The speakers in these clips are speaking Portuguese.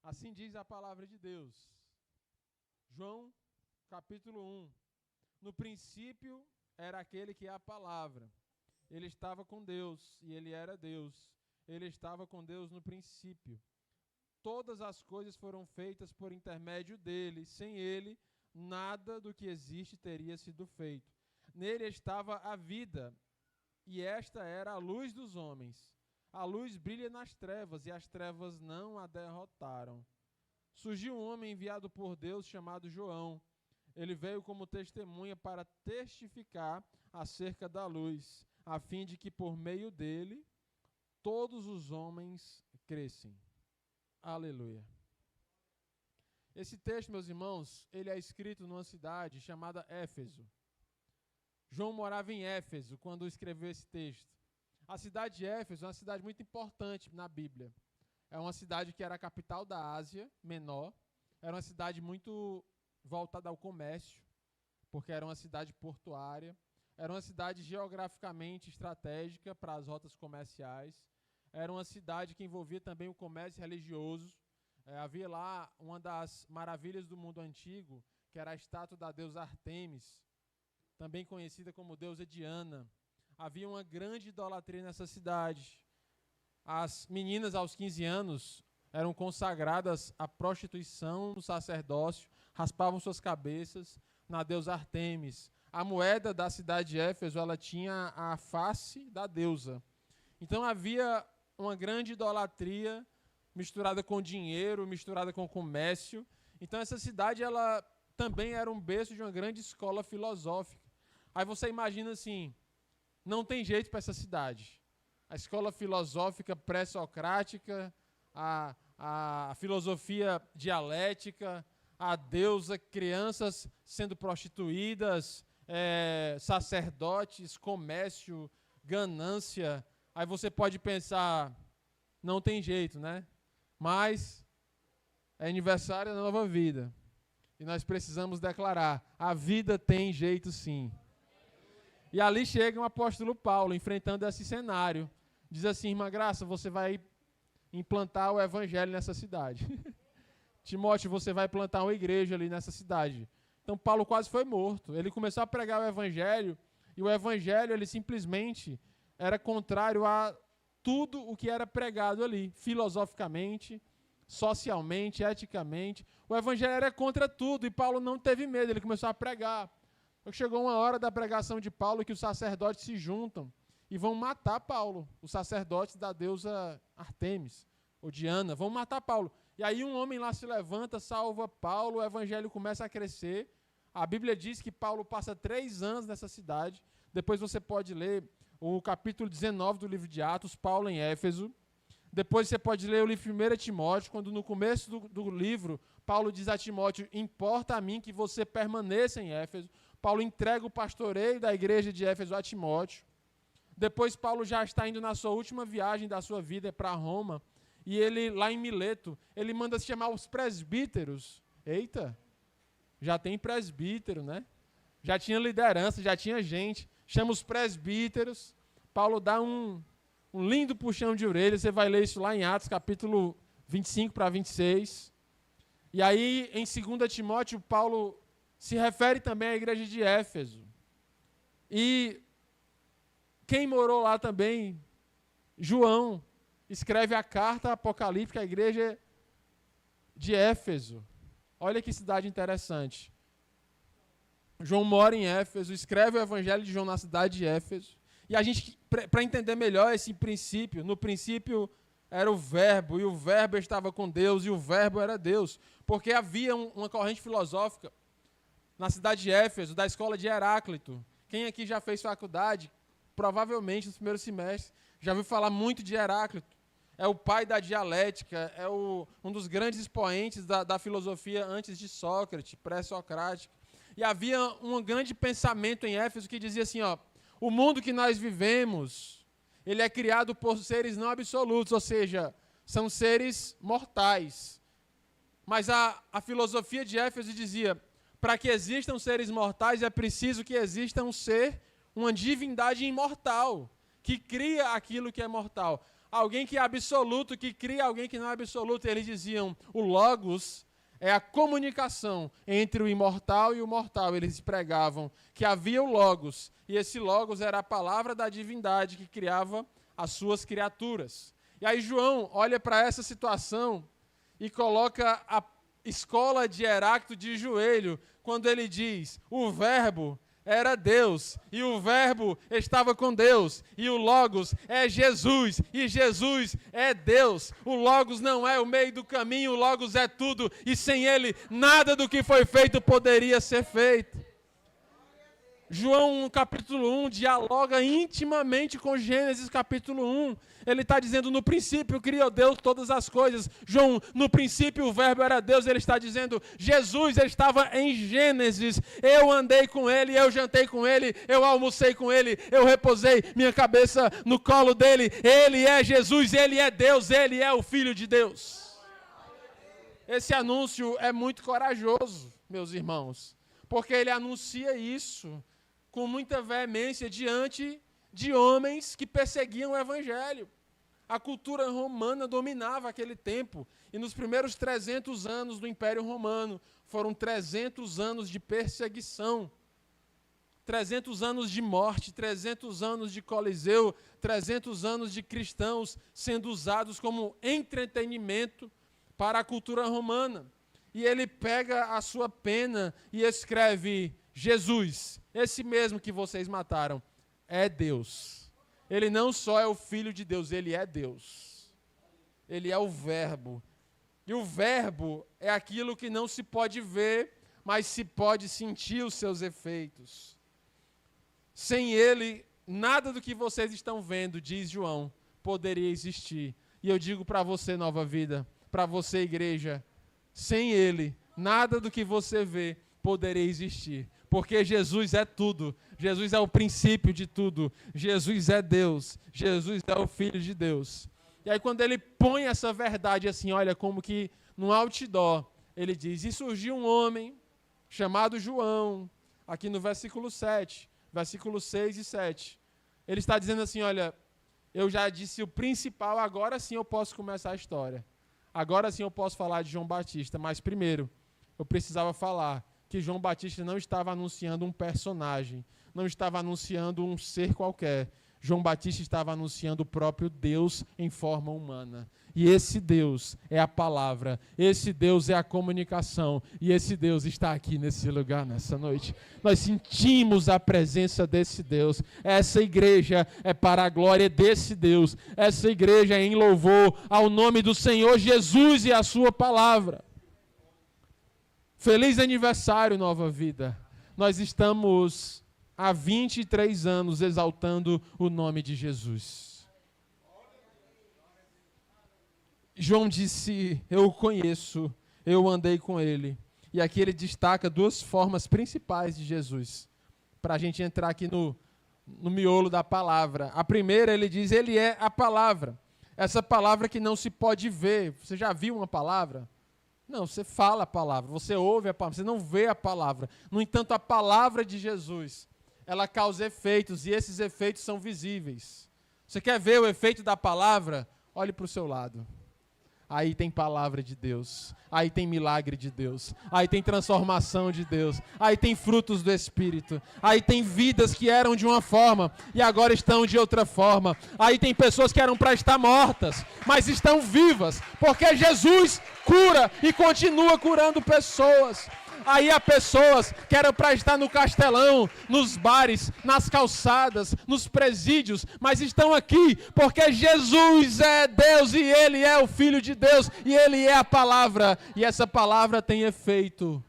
Assim diz a palavra de Deus. João, capítulo 1. No princípio era aquele que é a palavra. Ele estava com Deus e ele era Deus. Ele estava com Deus no princípio. Todas as coisas foram feitas por intermédio dele. Sem ele, nada do que existe teria sido feito. Nele estava a vida, e esta era a luz dos homens. A luz brilha nas trevas, e as trevas não a derrotaram. Surgiu um homem enviado por Deus chamado João. Ele veio como testemunha para testificar acerca da luz, a fim de que por meio dele todos os homens crescem. Aleluia. Esse texto, meus irmãos, ele é escrito numa cidade chamada Éfeso. João morava em Éfeso quando escreveu esse texto. A cidade de Éfeso é uma cidade muito importante na Bíblia. É uma cidade que era a capital da Ásia Menor. Era uma cidade muito voltada ao comércio, porque era uma cidade portuária. Era uma cidade geograficamente estratégica para as rotas comerciais. Era uma cidade que envolvia também o comércio religioso. Havia lá uma das maravilhas do mundo antigo, que era a estátua da deusa Ártemis, também conhecida como deusa Diana. Havia uma grande idolatria nessa cidade. As meninas aos 15 anos eram consagradas à prostituição no sacerdócio, raspavam suas cabeças na deusa Ártemis. A moeda da cidade de Éfeso, ela tinha a face da deusa. Então havia uma grande idolatria misturada com dinheiro, misturada com comércio. Então essa cidade, ela também era um berço de uma grande escola filosófica. Aí você imagina assim, não tem jeito para essa cidade. A escola filosófica pré-socrática, a filosofia dialética, a deusa, crianças sendo prostituídas, sacerdotes, comércio, ganância. Aí você pode pensar, não tem jeito, né? Mas é aniversário da nova vida. E nós precisamos declarar, a vida tem jeito sim. E ali chega o apóstolo Paulo, enfrentando esse cenário. Diz assim, irmã Graça, você vai implantar o evangelho nessa cidade. Timóteo, você vai plantar uma igreja ali nessa cidade. Então Paulo quase foi morto. Ele começou a pregar o evangelho, e o evangelho, ele simplesmente era contrário a tudo o que era pregado ali, filosoficamente, socialmente, eticamente. O evangelho era contra tudo, e Paulo não teve medo, ele começou a pregar. Chegou uma hora da pregação de Paulo que os sacerdotes se juntam e vão matar Paulo, os sacerdotes da deusa Ártemis, ou Diana, vão matar Paulo. E aí um homem lá se levanta, salva Paulo, o evangelho começa a crescer. A Bíblia diz que Paulo passa 3 anos nessa cidade. Depois você pode ler o capítulo 19 do livro de Atos, Paulo em Éfeso. Depois você pode ler o livro 1 Timóteo, quando no começo do livro, Paulo diz a Timóteo, importa a mim que você permaneça em Éfeso. Paulo entrega o pastoreio da igreja de Éfeso a Timóteo. Depois Paulo já está indo na sua última viagem da sua vida para Roma. E ele, lá em Mileto, ele manda se chamar os presbíteros. Eita, já tem presbítero, né? Já tinha liderança, já tinha gente. Chama os presbíteros. Paulo dá um lindo puxão de orelha. Você vai ler isso lá em Atos, capítulo 25 para 26. E aí, em 2 Timóteo, Paulo se refere também à igreja de Éfeso. E quem morou lá também, João, escreve a carta apocalíptica à igreja de Éfeso. Olha que cidade interessante. João mora em Éfeso, escreve o evangelho de João na cidade de Éfeso. E a gente, para entender melhor esse princípio, no princípio era o verbo, e o verbo estava com Deus, e o verbo era Deus. Porque havia uma corrente filosófica na cidade de Éfeso, da escola de Heráclito. Quem aqui já fez faculdade, provavelmente nos primeiros semestres, já ouviu falar muito de Heráclito. É o pai da dialética, é um dos grandes expoentes da filosofia antes de Sócrates, pré-socrática. E havia um grande pensamento em Éfeso que dizia assim, ó, o mundo que nós vivemos, ele é criado por seres não absolutos, ou seja, são seres mortais. Mas a filosofia de Éfeso dizia, para que existam seres mortais, é preciso que exista um ser, uma divindade imortal, que cria aquilo que é mortal. alguém que é absoluto, que cria alguém que não é absoluto. Eles diziam, o Logos é a comunicação entre o imortal e o mortal. Eles pregavam que havia o Logos, e esse Logos era a palavra da divindade que criava as suas criaturas. E aí João olha para essa situação e coloca a escola de Heráclito de joelho, quando ele diz, o verbo era Deus, e o verbo estava com Deus, e o Logos é Jesus, e Jesus é Deus. O Logos não é o meio do caminho, o Logos é tudo, e sem ele nada do que foi feito poderia ser feito. João capítulo 1 dialoga intimamente com Gênesis capítulo 1. Ele está dizendo, no princípio criou Deus todas as coisas. João, no princípio o verbo era Deus. Ele está dizendo, Jesus estava em Gênesis. Eu andei com ele, eu jantei com ele, eu almocei com ele, eu reposei minha cabeça no colo dele. Ele é Jesus, ele é Deus, ele é o Filho de Deus. Esse anúncio é muito corajoso, meus irmãos, porque ele anuncia isso com muita veemência diante de homens que perseguiam o Evangelho. A cultura romana dominava aquele tempo, e nos primeiros 300 anos do Império Romano, foram 300 anos de perseguição, 300 anos de morte, 300 anos de Coliseu, 300 anos de cristãos sendo usados como entretenimento para a cultura romana. E ele pega a sua pena e escreve, Jesus, esse mesmo que vocês mataram, é Deus. Ele não só é o Filho de Deus, ele é Deus. Ele é o Verbo. E o Verbo é aquilo que não se pode ver, mas se pode sentir os seus efeitos. Sem ele, nada do que vocês estão vendo, diz João, poderia existir. E eu digo para você, Nova Vida, para você, igreja, sem ele, nada do que você vê poderia existir. Porque Jesus é tudo. Jesus é o princípio de tudo. Jesus é Deus. Jesus é o Filho de Deus. E aí quando ele põe essa verdade assim, olha, como que no outdoor, ele diz, e surgiu um homem chamado João, aqui no versículo 7, versículos 6 e 7. Ele está dizendo assim, olha, eu já disse o principal, agora sim eu posso começar a história. Agora sim eu posso falar de João Batista, mas primeiro eu precisava falar que João Batista não estava anunciando um personagem, não estava anunciando um ser qualquer. João Batista estava anunciando o próprio Deus em forma humana. E esse Deus é a palavra, esse Deus é a comunicação, e esse Deus está aqui nesse lugar, nessa noite. Nós sentimos a presença desse Deus. Essa igreja é para a glória desse Deus. Essa igreja é em louvor ao nome do Senhor Jesus e a sua palavra. Feliz aniversário, Nova Vida. Nós estamos há 23 anos exaltando o nome de Jesus. João disse, eu o conheço, eu andei com ele. E aqui ele destaca duas formas principais de Jesus, para a gente entrar aqui no miolo da palavra. A primeira, ele diz, ele é a palavra. Essa palavra que não se pode ver. Você já viu uma palavra? Não, você fala a palavra, você ouve a palavra, você não vê a palavra. No entanto, a palavra de Jesus, ela causa efeitos, e esses efeitos são visíveis. Você quer ver o efeito da palavra? Olhe para o seu lado. Aí tem palavra de Deus, aí tem milagre de Deus, aí tem transformação de Deus, aí tem frutos do Espírito, aí tem vidas que eram de uma forma e agora estão de outra forma, aí tem pessoas que eram para estar mortas, mas estão vivas, porque Jesus cura e continua curando pessoas. Aí há pessoas que eram para estar no castelão, nos bares, nas calçadas, nos presídios, mas estão aqui porque Jesus é Deus e Ele é o Filho de Deus e Ele é a palavra. E essa palavra tem efeito.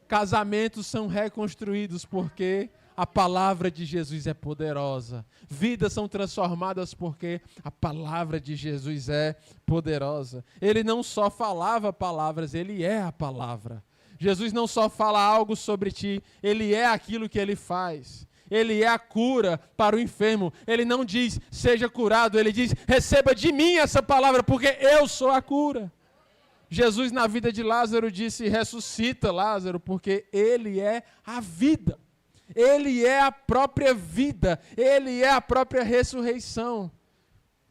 Casamentos são reconstruídos porque a palavra de Jesus é poderosa. Vidas são transformadas porque a palavra de Jesus é poderosa. Ele não só falava palavras, Ele é a palavra. Jesus não só fala algo sobre ti, Ele é aquilo que Ele faz. Ele é a cura para o enfermo. Ele não diz, seja curado, Ele diz, receba de mim essa palavra, porque eu sou a cura. Jesus, na vida de Lázaro, disse, ressuscita Lázaro, porque Ele é a vida. Ele é a própria vida. Ele é a própria ressurreição.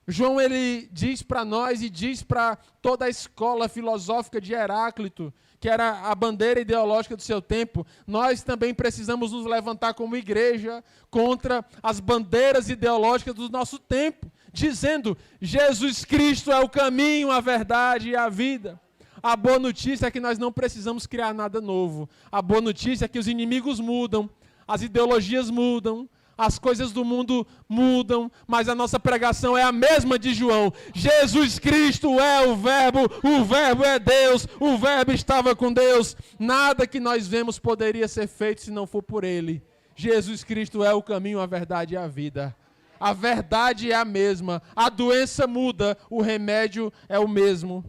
João, ele diz para nós e diz para toda a escola filosófica de Heráclito, que era a bandeira ideológica do seu tempo, nós também precisamos nos levantar como igreja contra as bandeiras ideológicas do nosso tempo, dizendo: Jesus Cristo é o caminho, a verdade e a vida. A boa notícia é que nós não precisamos criar nada novo. A boa notícia é que os inimigos mudam, as ideologias mudam, as coisas do mundo mudam, mas a nossa pregação é a mesma de João. Jesus Cristo é o Verbo é Deus, o Verbo estava com Deus. Nada que nós vemos poderia ser feito se não for por Ele. Jesus Cristo é o caminho, a verdade e a vida. A verdade é a mesma, a doença muda, o remédio é o mesmo.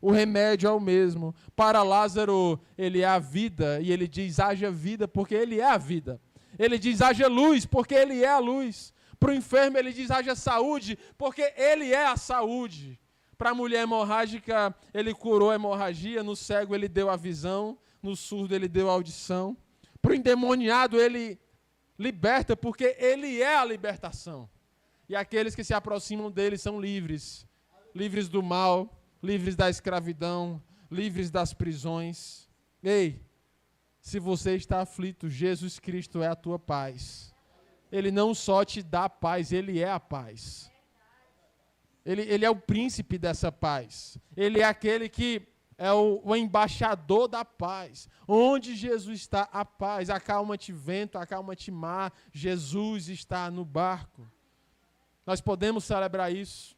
O remédio é o mesmo. Para Lázaro, ele é a vida, e ele diz: haja vida, porque ele é a vida. Ele diz: haja luz, porque ele é a luz. Para o enfermo, ele diz: haja saúde, porque ele é a saúde. Para a mulher hemorrágica, ele curou a hemorragia. No cego, ele deu a visão. No surdo, ele deu a audição. Para o endemoniado, ele liberta, porque ele é a libertação. E aqueles que se aproximam dele são livres. Livres do mal, livres da escravidão, livres das prisões. Ei, se você está aflito, Jesus Cristo é a tua paz. Ele não só te dá paz, Ele é a paz. Ele é o príncipe dessa paz. Ele é aquele que é o embaixador da paz. Onde Jesus está, a paz. Acalma-te vento, acalma-te mar. Jesus está no barco. Nós podemos celebrar isso.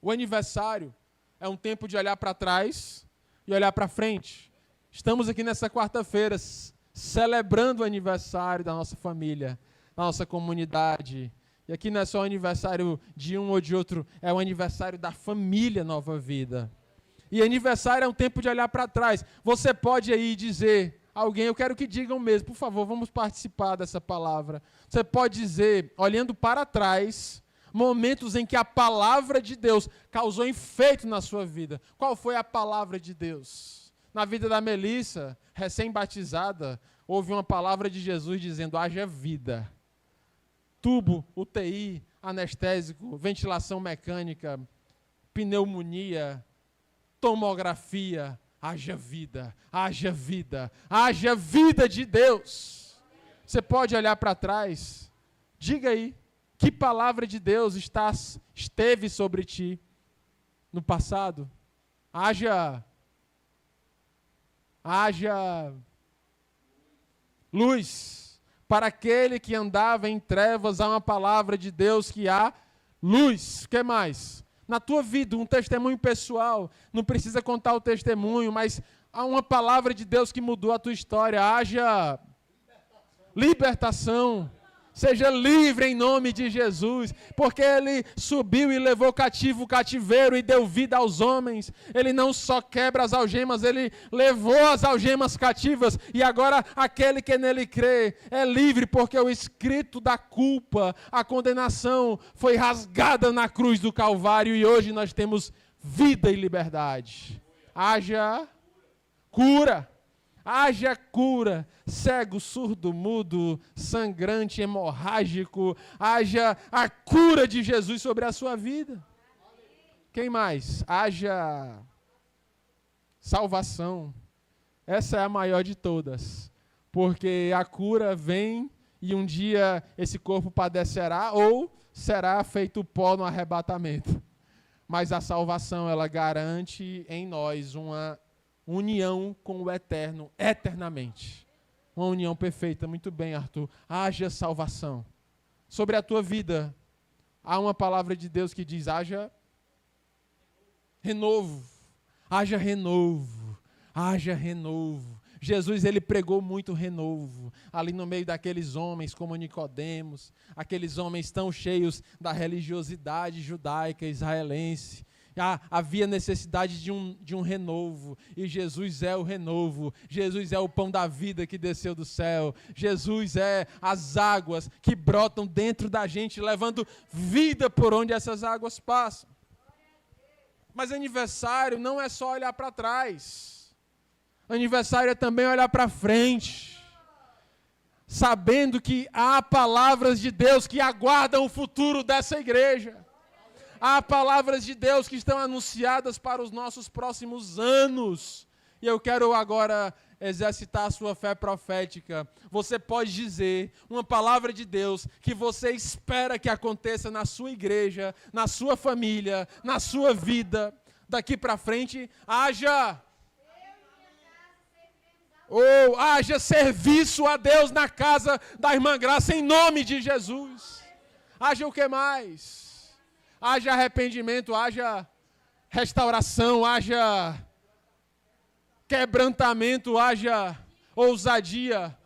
O aniversário é um tempo de olhar para trás e olhar para frente. Estamos aqui nessa quarta-feira celebrando o aniversário da nossa família, da nossa comunidade. E aqui não é só o aniversário de um ou de outro, é o aniversário da família Nova Vida. E aniversário é um tempo de olhar para trás. Você pode aí dizer, alguém, eu quero que digam mesmo, por favor, vamos participar dessa palavra. Você pode dizer, olhando para trás, momentos em que a palavra de Deus causou efeito na sua vida. Qual foi a palavra de Deus? Na vida da Melissa, recém-batizada, houve uma palavra de Jesus dizendo: haja vida. Tubo, UTI, anestésico, ventilação mecânica, pneumonia, tomografia, haja vida, haja vida, haja vida de Deus. Você pode olhar para trás, diga aí, que palavra de Deus esteve sobre ti no passado? Haja luz. Para aquele que andava em trevas, há uma palavra de Deus que há luz. O que mais? Na tua vida, um testemunho pessoal. Não precisa contar o testemunho, mas há uma palavra de Deus que mudou a tua história. Haja libertação. Seja livre em nome de Jesus, porque Ele subiu e levou cativo o cativeiro e deu vida aos homens. Ele não só quebra as algemas, Ele levou as algemas cativas. E agora aquele que nele crê é livre, porque o escrito da culpa, a condenação, foi rasgada na cruz do Calvário. E hoje nós temos vida e liberdade. Haja cura. Haja cura, cego, surdo, mudo, sangrante, hemorrágico, haja a cura de Jesus sobre a sua vida. Quem mais? Haja salvação. Essa é a maior de todas, porque a cura vem e um dia esse corpo padecerá ou será feito pó no arrebatamento. Mas a salvação, ela garante em nós uma união com o eterno, eternamente. Uma união perfeita. Muito bem, Arthur. Haja salvação. Sobre a tua vida, há uma palavra de Deus que diz: haja renovo. Haja renovo. Haja renovo. Jesus, ele pregou muito renovo, ali no meio daqueles homens como Nicodemos, aqueles homens tão cheios da religiosidade judaica, israelense. Havia necessidade de um renovo, e Jesus é o renovo. Jesus é o pão da vida que desceu do céu. Jesus é as águas que brotam dentro da gente, levando vida por onde essas águas passam. Mas aniversário não é só olhar para trás. Aniversário é também olhar para frente, sabendo que há palavras de Deus que aguardam o futuro dessa igreja. Há palavras de Deus que estão anunciadas para os nossos próximos anos. E eu quero agora exercitar a sua fé profética. Você pode dizer uma palavra de Deus que você espera que aconteça na sua igreja, na sua família, na sua vida. Daqui para frente, haja serviço a Deus na casa da irmã Graça, em nome de Jesus. Haja o que mais? Haja arrependimento, haja restauração, haja quebrantamento, haja ousadia,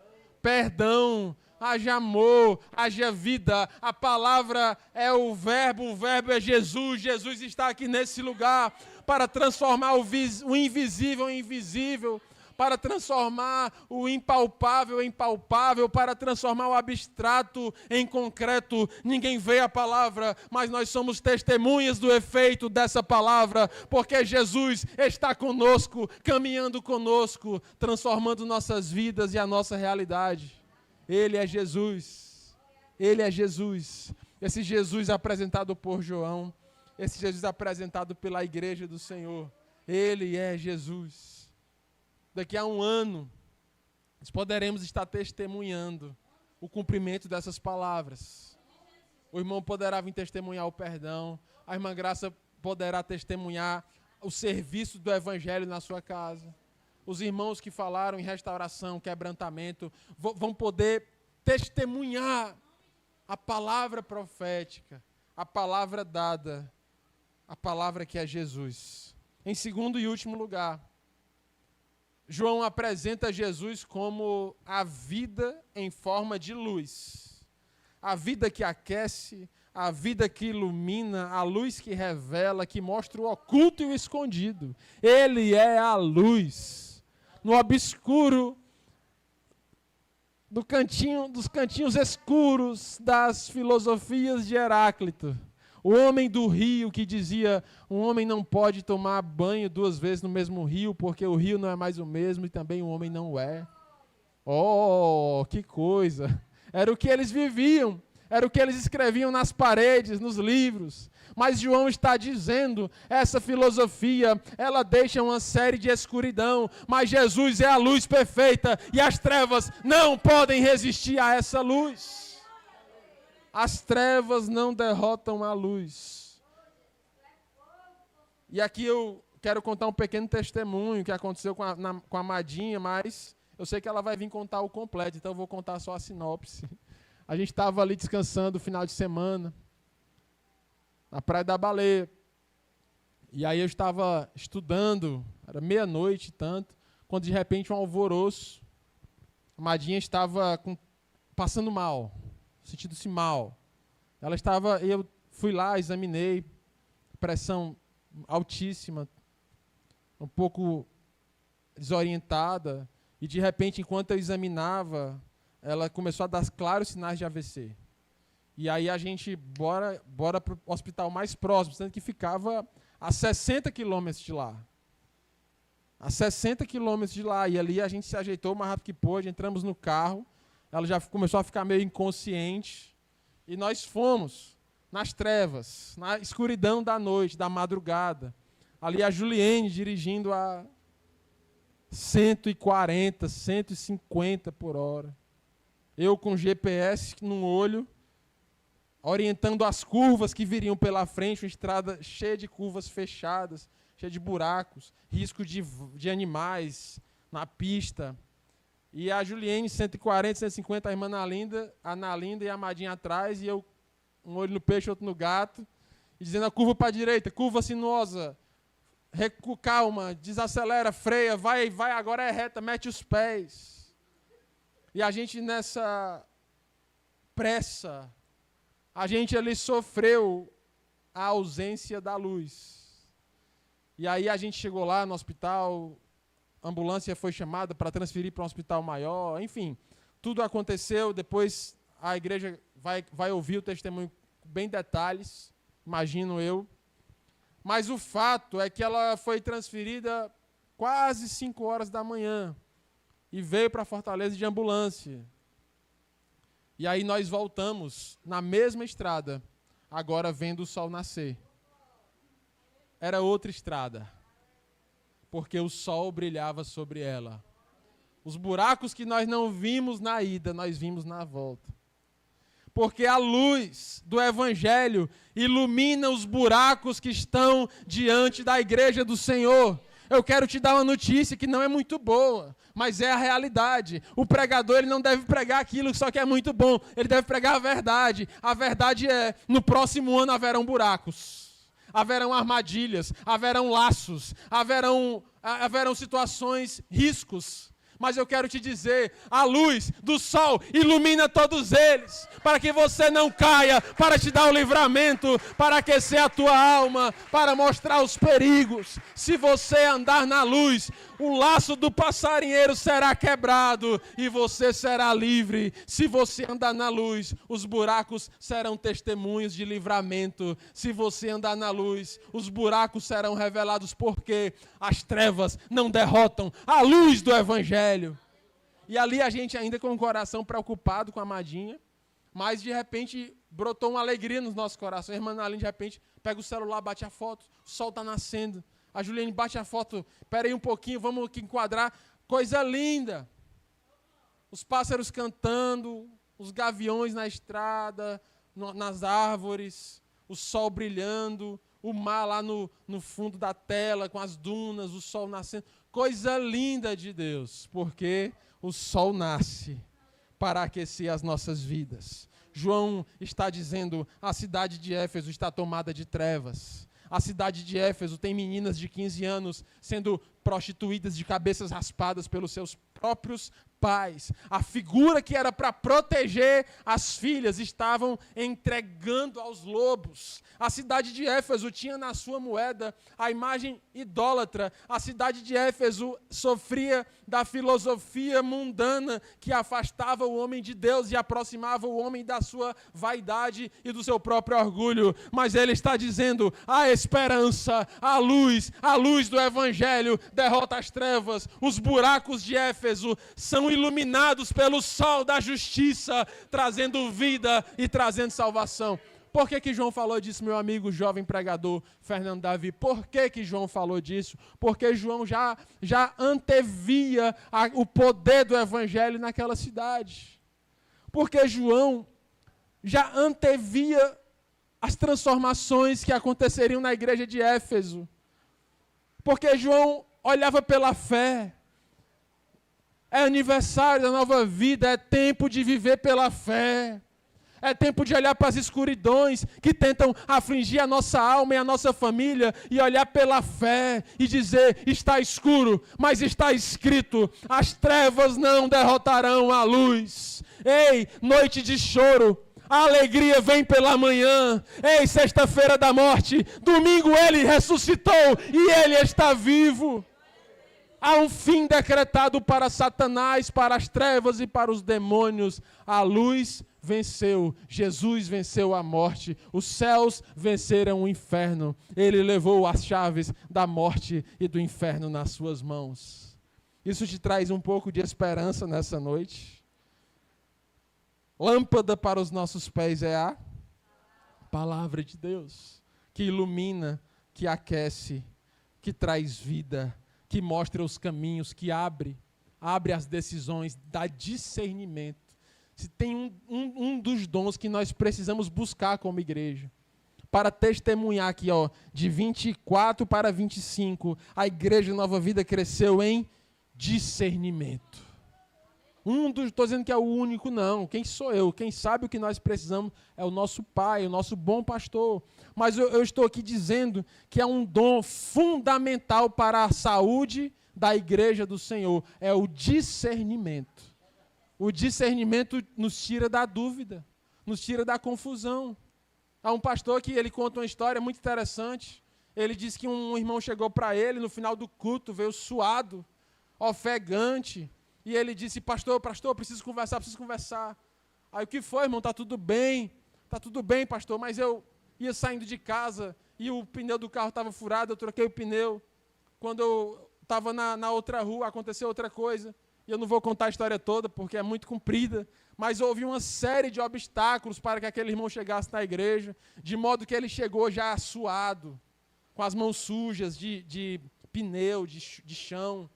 perdão, haja amor, haja vida. A palavra é o verbo é Jesus. Jesus está aqui nesse lugar para transformar o invisível em visível, para transformar o impalpável em palpável, para transformar o abstrato em concreto. Ninguém vê a palavra, mas nós somos testemunhas do efeito dessa palavra, porque Jesus está conosco, caminhando conosco, transformando nossas vidas e a nossa realidade. Ele é Jesus. Ele é Jesus. Esse Jesus apresentado por João, esse Jesus apresentado pela igreja do Senhor, Ele é Jesus. Daqui a um ano, nós poderemos estar testemunhando o cumprimento dessas palavras. O irmão poderá vir testemunhar o perdão, a irmã Graça poderá testemunhar o serviço do evangelho na sua casa. Os irmãos que falaram em restauração, quebrantamento, vão poder testemunhar a palavra profética, a palavra dada, a palavra que é Jesus. Em segundo e último lugar, João apresenta Jesus como a vida em forma de luz. A vida que aquece, a vida que ilumina, a luz que revela, que mostra o oculto e o escondido. Ele é a luz. No obscuro, dos cantinhos escuros das filosofias de Heráclito. O homem do rio que dizia, um homem não pode tomar banho 2 vezes no mesmo rio, porque o rio não é mais o mesmo e também o homem não é. Oh, que coisa! Era o que eles viviam, era o que eles escreviam nas paredes, nos livros. Mas João está dizendo, essa filosofia, ela deixa uma série de escuridão, mas Jesus é a luz perfeita e as trevas não podem resistir a essa luz. As trevas não derrotam a luz. E aqui eu quero contar um pequeno testemunho que aconteceu com a Madinha, mas eu sei que ela vai vir contar o completo, então eu vou contar só a sinopse. A gente estava ali descansando no final de semana, na Praia da Baleia. E aí eu estava estudando, era meia-noite e tanto, quando de repente um alvoroço, a Madinha estava passando mal. Sentindo-se mal. Eu fui lá, examinei, pressão altíssima, um pouco desorientada, e de repente, enquanto eu examinava, ela começou a dar claros sinais de AVC. E aí a gente, bora para o hospital mais próximo, sendo que ficava a 60 quilômetros de lá. A 60 quilômetros de lá, e ali a gente se ajeitou o mais rápido que pôde, entramos no carro, ela já começou a ficar meio inconsciente. E nós fomos nas trevas, na escuridão da noite, da madrugada. Ali a Juliene dirigindo a 140, 150 por hora. Eu com GPS no olho, orientando as curvas que viriam pela frente, uma estrada cheia de curvas fechadas, cheia de buracos, risco de animais na pista. E a Juliene, 140, 150, a irmã Analinda e a Madinha atrás, e eu, um olho no peixe, outro no gato, e dizendo a curva para a direita, curva sinuosa, calma, desacelera, freia, vai, agora é reta, mete os pés. E a gente nessa pressa, a gente ali sofreu a ausência da luz. E aí a gente chegou lá no hospital, a ambulância foi chamada para transferir para um hospital maior, enfim, tudo aconteceu. Depois a igreja vai ouvir o testemunho bem detalhes, imagino eu. Mas o fato é que ela foi transferida quase 5 horas da manhã e veio para Fortaleza de ambulância. E aí nós voltamos na mesma estrada, agora vendo o sol nascer. era outra estrada, porque o sol brilhava sobre ela. Os buracos que nós não vimos na ida, nós vimos na volta. Porque a luz do Evangelho ilumina os buracos que estão diante da igreja do Senhor. Eu quero te dar uma notícia que não é muito boa, mas é a realidade. O pregador ele não deve pregar aquilo só que é muito bom, ele deve pregar a verdade. A verdade é, no próximo ano haverão buracos, haverão armadilhas, haverão laços, haverão situações, riscos. Mas eu quero te dizer, a luz do sol ilumina todos eles, para que você não caia, para te dar o livramento, para aquecer a tua alma, para mostrar os perigos. Se você andar na luz, o laço do passarinheiro será quebrado e você será livre. Se você andar na luz, os buracos serão testemunhos de livramento. Se você andar na luz, os buracos serão revelados, porque as trevas não derrotam a luz do Evangelho. E ali a gente ainda com o coração preocupado com a Madinha, mas de repente brotou uma alegria nos nossos corações. A irmã Naline de repente pega o celular, bate a foto, o sol está nascendo. A Juliane bate a foto, espera aí um pouquinho, vamos aqui enquadrar. Coisa linda. Os pássaros cantando, os gaviões na estrada, nas árvores, o sol brilhando, o mar lá no fundo da tela, com as dunas, o sol nascendo. Coisa linda de Deus, porque o sol nasce para aquecer as nossas vidas. João está dizendo, a cidade de Éfeso está tomada de trevas. A cidade de Éfeso tem meninas de 15 anos sendo prostituídas de cabeças raspadas pelos seus próprios pais. A figura que era para proteger as filhas estavam entregando aos lobos. A cidade de Éfeso tinha na sua moeda a imagem idólatra. A cidade de Éfeso sofria da filosofia mundana que afastava o homem de Deus e aproximava o homem da sua vaidade e do seu próprio orgulho. Mas ele está dizendo, a esperança, a luz do Evangelho derrota as trevas. Os buracos de Éfeso são iluminados pelo sol da justiça, trazendo vida e trazendo salvação. Por que João falou disso, meu amigo jovem pregador Fernando Davi? Por que João falou disso? Porque João já antevia o poder do Evangelho naquela cidade. Porque João já antevia as transformações que aconteceriam na igreja de Éfeso. Porque João olhava pela fé. É aniversário da nova vida, é tempo de viver pela fé. É tempo de olhar para as escuridões que tentam afligir a nossa alma e a nossa família e olhar pela fé e dizer, está escuro, mas está escrito, as trevas não derrotarão a luz. Ei, noite de choro, a alegria vem pela manhã. Ei, sexta-feira da morte, domingo ele ressuscitou e ele está vivo. Há um fim decretado para Satanás, para as trevas e para os demônios. A luz venceu, Jesus venceu a morte, os céus venceram o inferno. Ele levou as chaves da morte e do inferno nas suas mãos. Isso te traz um pouco de esperança nessa noite? Lâmpada para os nossos pés é a palavra de Deus, que ilumina, que aquece, que traz vida, que mostra os caminhos, que abre as decisões, dá discernimento. Se tem um dos dons que nós precisamos buscar como igreja, para testemunhar aqui, de 24 para 25, a igreja Nova Vida cresceu em discernimento. Estou dizendo que é o único, não. Quem sou eu? Quem sabe o que nós precisamos é o nosso pai, o nosso bom pastor. Mas eu estou aqui dizendo que é um dom fundamental para a saúde da igreja do Senhor. É o discernimento. O discernimento nos tira da dúvida, nos tira da confusão. Há um pastor que ele conta uma história muito interessante. Ele disse que um irmão chegou para ele no final do culto, veio suado, ofegante. E ele disse, pastor, preciso conversar. Aí, o que foi, irmão? Está tudo bem, pastor, mas eu ia saindo de casa e o pneu do carro estava furado, eu troquei o pneu. Quando eu estava na outra rua, aconteceu outra coisa. E eu não vou contar a história toda, porque é muito comprida, mas houve uma série de obstáculos para que aquele irmão chegasse na igreja, de modo que ele chegou já suado, com as mãos sujas de pneu, de chão,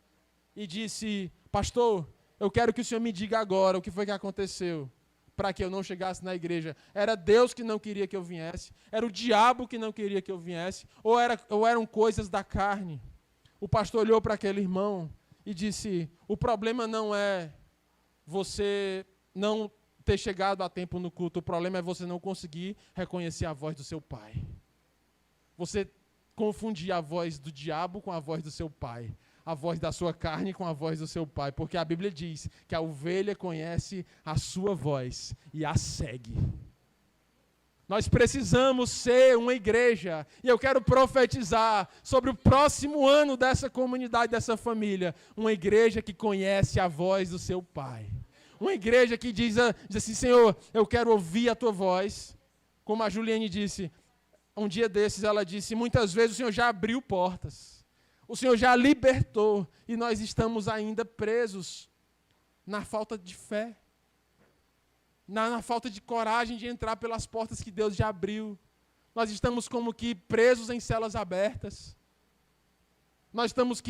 e disse: pastor, eu quero que o senhor me diga agora o que foi que aconteceu para que eu não chegasse na igreja. Era Deus que não queria que eu viesse? Era o diabo que não queria que eu viesse? Ou eram coisas da carne? O pastor olhou para aquele irmão e disse: o problema não é você não ter chegado a tempo no culto, o problema é você não conseguir reconhecer a voz do seu pai. Você confundir a voz do diabo com a voz do seu pai, a voz da sua carne com a voz do seu pai, porque a Bíblia diz que a ovelha conhece a sua voz e a segue. Nós precisamos ser uma igreja, e eu quero profetizar sobre o próximo ano dessa comunidade, dessa família, uma igreja que conhece a voz do seu pai. Uma igreja que diz assim: Senhor, eu quero ouvir a tua voz. Como a Juliane disse, um dia desses ela disse: muitas vezes o Senhor já abriu portas, o Senhor já libertou, e nós estamos ainda presos na falta de fé, na falta de coragem de entrar pelas portas que Deus já abriu. Nós estamos como que presos em celas abertas. Nós estamos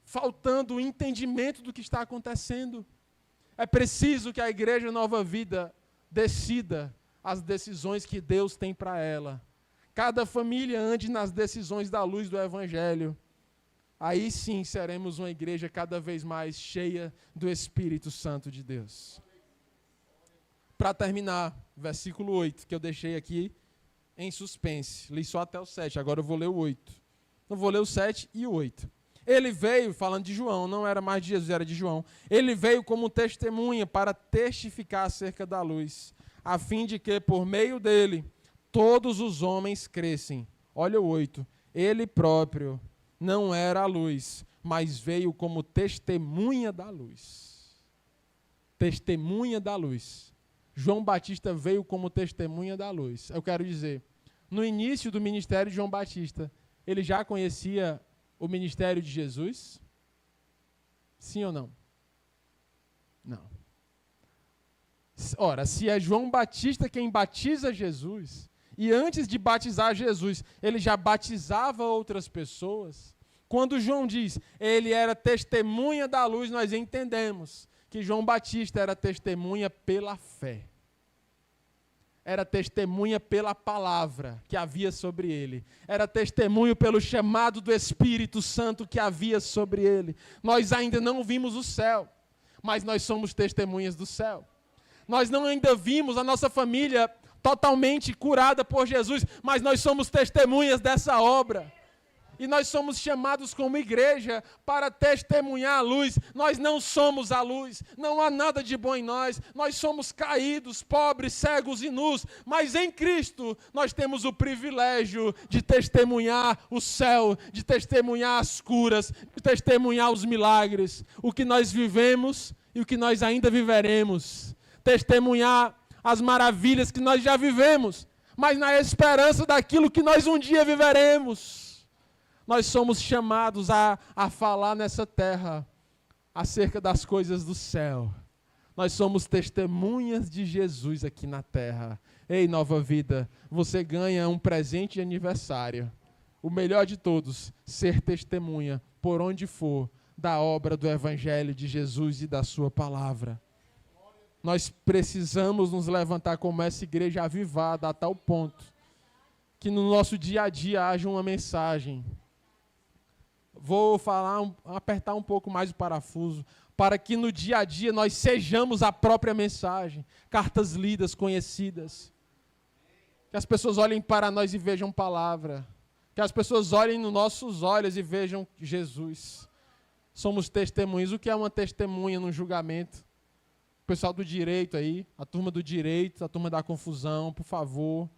faltando o entendimento do que está acontecendo. É preciso que a Igreja Nova Vida decida as decisões que Deus tem para ela. Cada família ande nas decisões da luz do Evangelho. Aí sim seremos uma igreja cada vez mais cheia do Espírito Santo de Deus. Para terminar, versículo 8, que eu deixei aqui em suspense. Li só até o 7, agora eu vou ler o 8. Eu vou ler o 7 e o 8. Ele veio, falando de João, não era mais de Jesus, era de João. Ele veio como testemunha para testificar acerca da luz, a fim de que, por meio dele, todos os homens crescem. Olha o 8. Ele próprio não era a luz, mas veio como testemunha da luz. Testemunha da luz. João Batista veio como testemunha da luz. Eu quero dizer, no início do ministério de João Batista, ele já conhecia o ministério de Jesus? Sim ou não? Não. Ora, se é João Batista quem batiza Jesus, e antes de batizar Jesus, ele já batizava outras pessoas, quando João diz, ele era testemunha da luz, nós entendemos que João Batista era testemunha pela fé. Era testemunha pela palavra que havia sobre ele. Era testemunho pelo chamado do Espírito Santo que havia sobre ele. Nós ainda não vimos o céu, mas nós somos testemunhas do céu. Nós não ainda vimos a nossa família totalmente curada por Jesus, mas nós somos testemunhas dessa obra. E nós somos chamados como igreja para testemunhar a luz. Nós não somos a luz, não há nada de bom em nós. Nós somos caídos, pobres, cegos e nus. Mas em Cristo nós temos o privilégio de testemunhar o céu, de testemunhar as curas, de testemunhar os milagres. O que nós vivemos e o que nós ainda viveremos. Testemunhar as maravilhas que nós já vivemos, mas na esperança daquilo que nós um dia viveremos. Nós somos chamados a falar nessa terra acerca das coisas do céu. Nós somos testemunhas de Jesus aqui na terra. Ei, Nova Vida, você ganha um presente de aniversário. O melhor de todos, ser testemunha, por onde for, da obra do Evangelho de Jesus e da sua palavra. Nós precisamos nos levantar como essa igreja avivada a tal ponto que no nosso dia a dia haja uma mensagem. Vou apertar um pouco mais o parafuso, para que no dia a dia nós sejamos a própria mensagem, cartas lidas, conhecidas. Que as pessoas olhem para nós e vejam palavra. Que as pessoas olhem nos nossos olhos e vejam Jesus. Somos testemunhas. O que é uma testemunha no julgamento? O pessoal do direito aí, a turma do direito, a turma da confusão, por favor.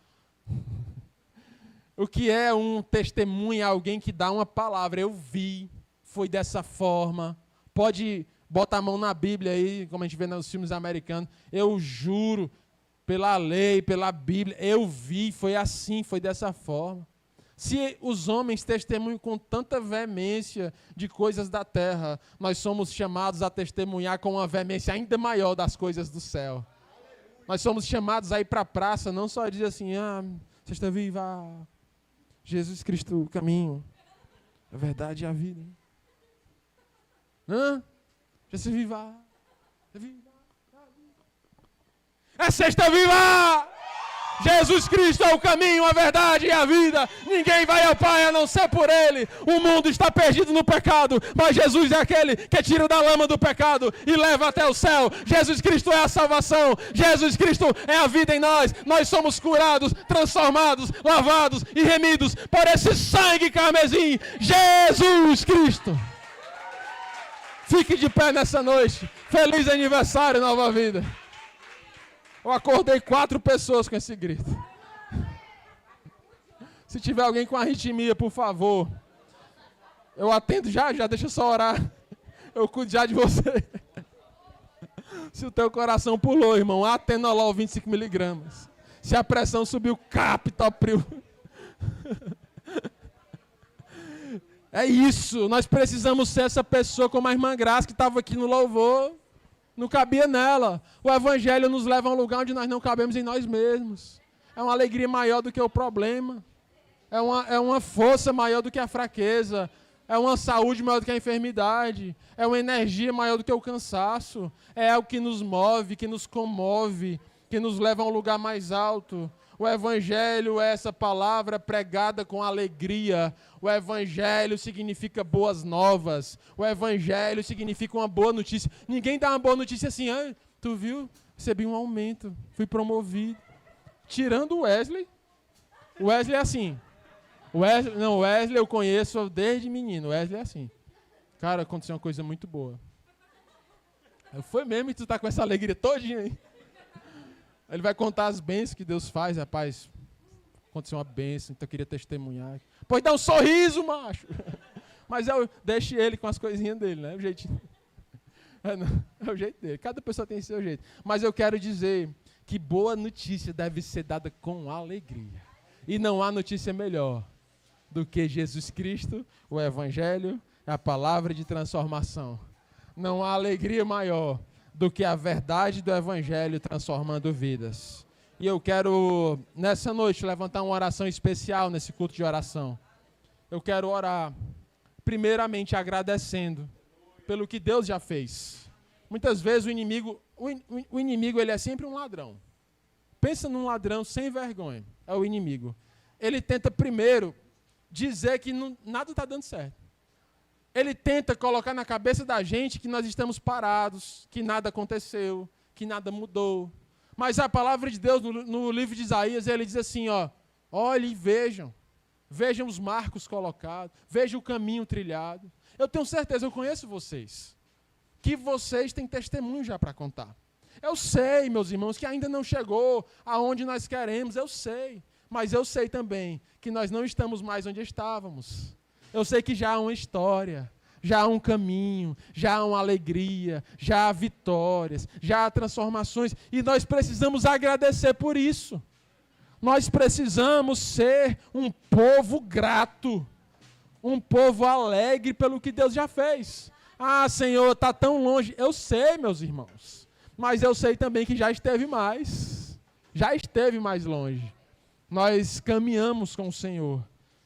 O que é um testemunho? Alguém que dá uma palavra. Eu vi, foi dessa forma. Pode botar a mão na Bíblia aí, como a gente vê nos filmes americanos. Eu juro, pela lei, pela Bíblia, eu vi, foi assim, foi dessa forma. Se os homens testemunham com tanta veemência de coisas da terra, nós somos chamados a testemunhar com uma veemência ainda maior das coisas do céu. Nós somos chamados a ir para a praça, não só dizer assim, você está viva. Jesus Cristo, o caminho, a verdade e a vida. Hã? Jesus viva. É sexta viva! Jesus Cristo é o caminho, a verdade e a vida. Ninguém vai ao Pai a não ser por Ele. O mundo está perdido no pecado, mas Jesus é aquele que tira da lama do pecado e leva até o céu. Jesus Cristo é a salvação. Jesus Cristo é a vida em nós. Nós somos curados, transformados, lavados e remidos por esse sangue carmesim. Jesus Cristo. Fique de pé nessa noite. Feliz aniversário, Nova Vida. Eu acordei 4 pessoas com esse grito. Se tiver alguém com arritmia, por favor. Eu atendo já, deixa eu só orar. Eu cuido já de você. Se o teu coração pulou, irmão, atenolol 25 miligramas. Se a pressão subiu, captopril. É isso, nós precisamos ser essa pessoa como a irmã Graça que estava aqui no louvor. Não cabia nela. O Evangelho nos leva a um lugar onde nós não cabemos em nós mesmos. É uma alegria maior do que o problema. É uma força maior do que a fraqueza. É uma saúde maior do que a enfermidade. É uma energia maior do que o cansaço. É algo que nos move, que nos comove, que nos leva a um lugar mais alto. O Evangelho é essa palavra pregada com alegria. O Evangelho significa boas novas. O Evangelho significa uma boa notícia. Ninguém dá uma boa notícia assim, tu viu? Recebi um aumento, fui promovido. Tirando o Wesley. O Wesley é assim. O Wesley eu conheço desde menino. O Wesley é assim. Cara, aconteceu uma coisa muito boa. Foi mesmo e tu tá com essa alegria todinha aí. Ele vai contar as bênçãos que Deus faz, rapaz. Aconteceu uma bênção, então eu queria testemunhar. Pois dá um sorriso, macho. Mas eu deixo ele com as coisinhas dele, né? O jeitinho. É o jeito dele. Cada pessoa tem seu jeito. Mas eu quero dizer que boa notícia deve ser dada com alegria. E não há notícia melhor do que Jesus Cristo, o Evangelho, a palavra de transformação. Não há alegria maior do que a verdade do Evangelho transformando vidas. E eu quero, nessa noite, levantar uma oração especial nesse culto de oração. Eu quero orar, primeiramente, agradecendo pelo que Deus já fez. Muitas vezes o inimigo ele é sempre um ladrão. Pensa num ladrão sem vergonha, é o inimigo. Ele tenta primeiro dizer que nada está dando certo. Ele tenta colocar na cabeça da gente que nós estamos parados, que nada aconteceu, que nada mudou. Mas a palavra de Deus, no livro de Isaías, ele diz assim, olhem e vejam os marcos colocados, vejam o caminho trilhado. Eu tenho certeza, eu conheço vocês, que vocês têm testemunho já para contar. Eu sei, meus irmãos, que ainda não chegou aonde nós queremos, eu sei. Mas eu sei também que nós não estamos mais onde estávamos. Eu sei que já há uma história, já há um caminho, já há uma alegria, já há vitórias, já há transformações. E nós precisamos agradecer por isso. Nós precisamos ser um povo grato, um povo alegre pelo que Deus já fez. Ah, Senhor, está tão longe. Eu sei, meus irmãos, mas eu sei também que já esteve mais longe. Nós caminhamos com o Senhor.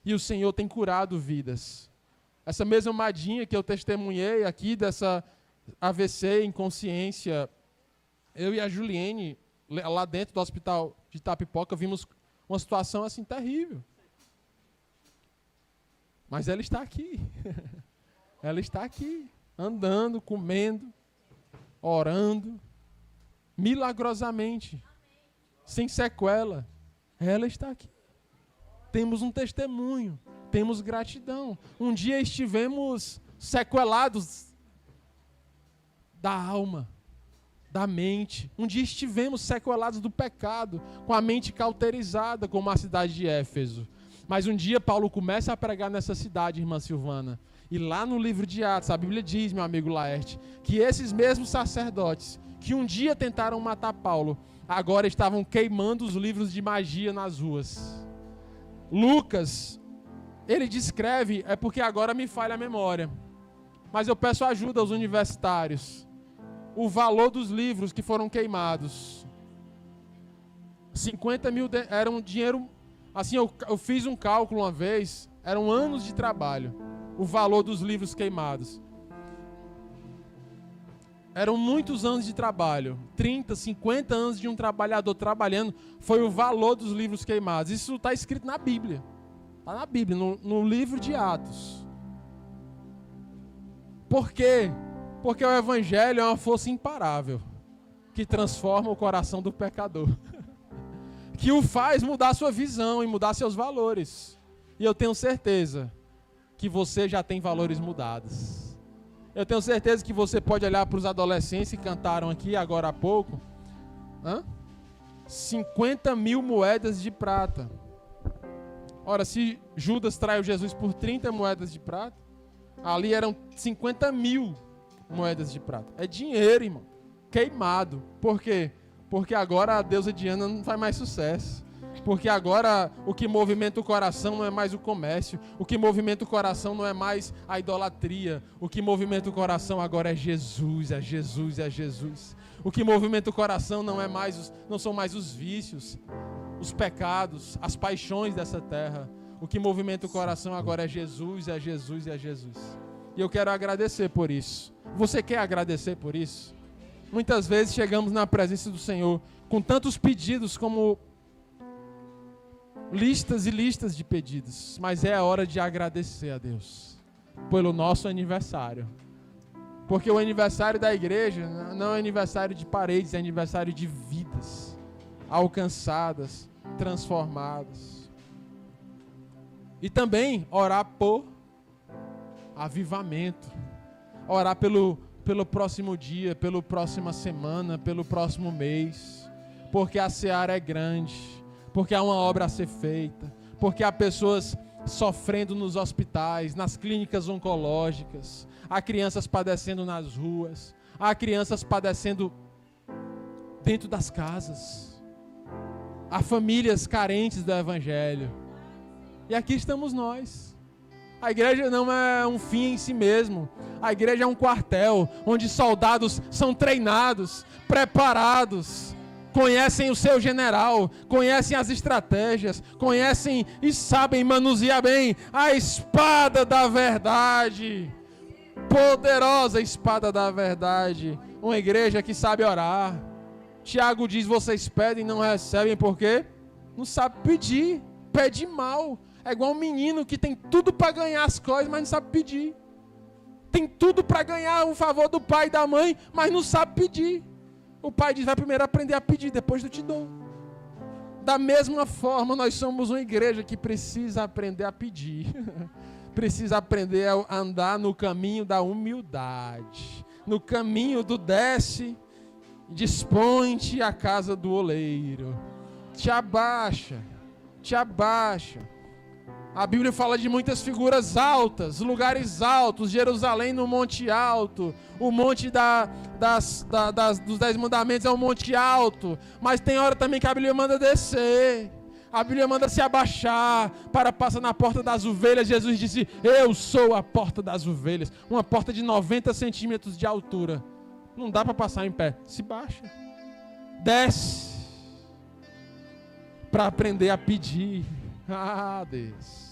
E o Senhor tem curado vidas. Essa mesma Madinha que eu testemunhei aqui, dessa AVC, inconsciência, eu e a Juliene, lá dentro do hospital de Itapipoca, vimos uma situação assim terrível. Mas ela está aqui. Ela está aqui, andando, comendo, orando, milagrosamente, sem sequela. Ela está aqui. Temos um testemunho, temos gratidão. Um dia estivemos sequelados da alma, da mente. Um dia estivemos sequelados do pecado, com a mente cauterizada, como a cidade de Éfeso. Mas um dia Paulo começa a pregar nessa cidade, irmã Silvana. E lá no livro de Atos, a Bíblia diz, meu amigo Laerte, que esses mesmos sacerdotes, que um dia tentaram matar Paulo, agora estavam queimando os livros de magia nas ruas. Lucas, ele descreve, é porque agora me falha a memória, mas eu peço ajuda aos universitários, o valor dos livros que foram queimados. 50 mil era um dinheiro, Assim, eu fiz um cálculo uma vez, eram anos de trabalho, o valor dos livros queimados. Eram muitos anos de trabalho, 30, 50 anos de um trabalhador trabalhando, foi o valor dos livros queimados. Isso está escrito na Bíblia. Está na Bíblia, no livro de Atos. Por quê? Porque o Evangelho é uma força imparável, que transforma o coração do pecador. Que o faz mudar sua visão e mudar seus valores. E eu tenho certeza que você já tem valores mudados. Eu tenho certeza que você pode olhar para os adolescentes que cantaram aqui agora há pouco. 50 mil moedas de prata. Ora, se Judas traiu Jesus por 30 moedas de prata, ali eram 50 mil moedas de prata. É dinheiro, irmão. Queimado. Por quê? Porque agora a deusa Diana não faz mais sucesso. Porque agora o que movimenta o coração não é mais o comércio. O que movimenta o coração não é mais a idolatria. O que movimenta o coração agora é Jesus, é Jesus, é Jesus. O que movimenta o coração não são mais os vícios, os pecados, as paixões dessa terra. O que movimenta o coração agora é Jesus, é Jesus, é Jesus. E eu quero agradecer por isso. Você quer agradecer por isso? Muitas vezes chegamos na presença do Senhor com tantos pedidos como listas e listas de pedidos, mas é a hora de agradecer a Deus pelo nosso aniversário, porque o aniversário da igreja não é aniversário de paredes, é aniversário de vidas alcançadas, transformadas. E também orar por avivamento, orar pelo próximo dia, pela próxima semana, pelo próximo mês, porque a seara é grande, porque há uma obra a ser feita, porque há pessoas sofrendo nos hospitais, nas clínicas oncológicas, há crianças padecendo nas ruas, há crianças padecendo dentro das casas, há famílias carentes do Evangelho. E aqui estamos nós. A igreja não é um fim em si mesmo. A igreja é um quartel onde soldados são treinados, preparados, conhecem o seu general, conhecem as estratégias, conhecem e sabem manusear bem a espada da verdade. Poderosa espada da verdade. Uma igreja que sabe orar. Tiago diz: vocês pedem e não recebem, por quê? Não sabe pedir, pede mal. É igual um menino que tem tudo para ganhar as coisas, mas não sabe pedir. Tem tudo para ganhar o favor do pai e da mãe, mas não sabe pedir. O pai diz: vai primeiro aprender a pedir, depois eu te dou. Da mesma forma, nós somos uma igreja que precisa aprender a pedir. Precisa aprender a andar no caminho da humildade. No caminho do desce, dispõe-te à casa do oleiro. Te abaixa, te abaixa. A Bíblia fala de muitas figuras altas, lugares altos, Jerusalém no monte alto, o monte dos 10 mandamentos é um monte alto, mas tem hora também que a Bíblia manda descer, a Bíblia manda se abaixar para passar na porta das ovelhas. Jesus disse: eu sou a porta das ovelhas, uma porta de 90 centímetros de altura, não dá para passar em pé, se baixa, desce, para aprender a pedir. Ah, Deus.